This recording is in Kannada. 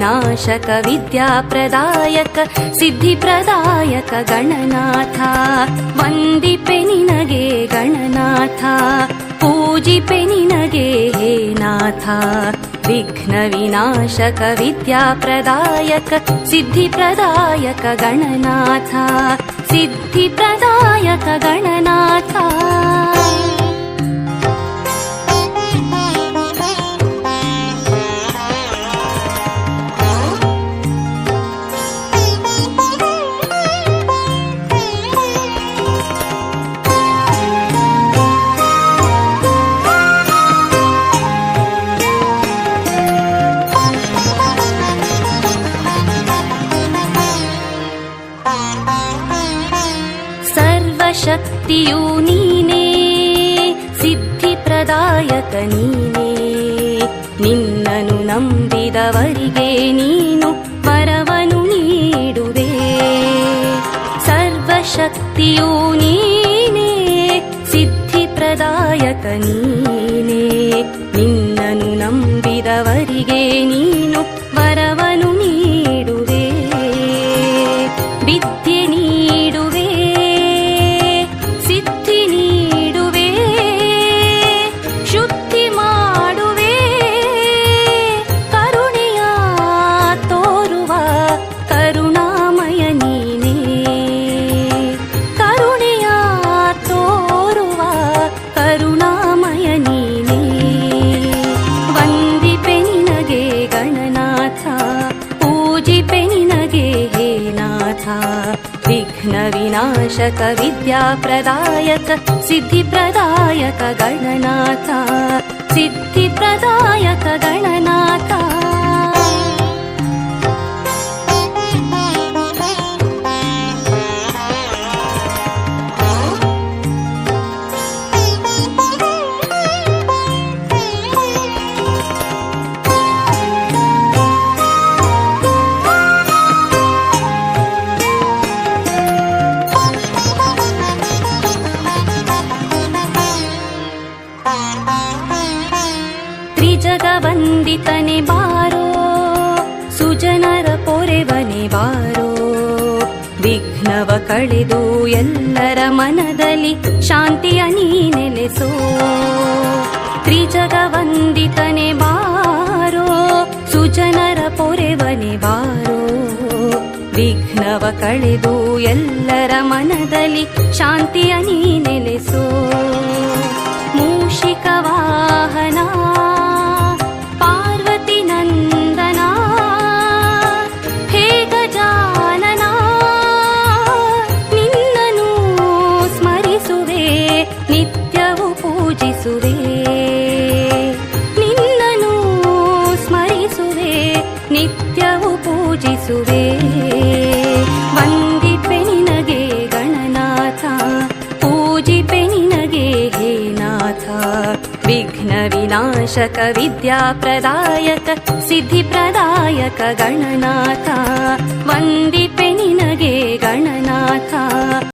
विनाशक विद्याप्रदायक सिद्धिप्रदायक गणनाथ वन्दिपे निनगे गणनाथ पूजिपे निनगे हे नाथ विघ्न विनाशक विद्याप्रदायक सिद्धिप्रदायक गणनाथ सिद्धिप्रदायक गणनाथ ಶಕ್ತಿಯು ನೀನೇ ಸಿದ್ಧಿಪ್ರದಾಯಕ ನೀನೇ ನಿನ್ನನು ನಂಬಿದವರಿಗೆ ನೀನು ವರವನ್ನು ನೀಡುವೆ ಸರ್ವಶಕ್ತಿಯು ನೀನೇ ಸಿದ್ಧಿಪ್ರದಾಯಕ ನೀನೇ ನಿನ್ನನು ನಂಬಿದವರಿಗೆ ನೀನು ವರವನ್ನು ನೀಡುವೆ ವಿದ್ಯೆ ನೀಡುವೆ ಸಿದ್ಧಿ ನೀಡುವೆ ಶುದ್ಧಿ ಮಾಡುವೆ ಕರುಣೆಯ ತೋರುವ ಕರುಣಾಮಯ ನೀನೇ ಕರುಣೆಯ ತೋರುವ ಕರುಣಾಮಯ ನೀನೇ ವಂದಿಪೆ ನಿನಗೆ ಗಣನಾಥ ಪೂಜಿಪೆ ನಿನಗೆ ಹೇ ನಾಥ विघ्न विनाशक विद्याप्रदायक सिद्धिप्रदायक गणनाथ सिद्धिप्रदायक गणनाथ ತ್ರಿಜಗವಂದಿತನೆ ಬಾರೋ ಸುಜನರ ಪೊರೆವನೆ ಬಾರೋ ವಿಘ್ನವ ಕಳೆದು ಎಲ್ಲರ ಮನದಲ್ಲಿ ಶಾಂತಿಯ ನೀ ನೆಲೆಸೋ ತ್ರಿಜಗವಂದಿತನೆ ಬಾರೋ ಸುಜನರ ಪೊರೆವನೆ ಬಾರೋ ವಿಘ್ನವ ಕಳೆದು ಎಲ್ಲರ ಮನದಲ್ಲಿ ಶಾಂತಿಯ ನೀ ನೆಲೆಸೋ ಮೂಷಿಕ ವಾಹನ ಪಾರ್ವತಿ ನಂದನ ಹೇ ಗಜಾನನ ನಿನ್ನನು ಸ್ಮರಿಸುವೆ ನಿತ್ಯವೂ ಪೂಜಿಸುವೆ ನಿನ್ನನು ಸ್ಮರಿಸುವೆ ನಿತ್ಯವೂ ಪೂಜಿಸುವೆ ವಂದಿಪೆ ನಿನಗೆ ಗಣನಾಥ ಪೂಜಿಪೆ ನಿನಗೆ ಹೇ ನಾಥ ವಿಘ್ನ ವಿನಾಶಕ ವಿದ್ಯಾಪ್ರದಾಯಕ ಸಿದ್ಧಿಪ್ರದಾಯಕ ಗಣನಾಥ ವಂದಿಪೆ ನಿನಗೆ ಗಣನಾಥ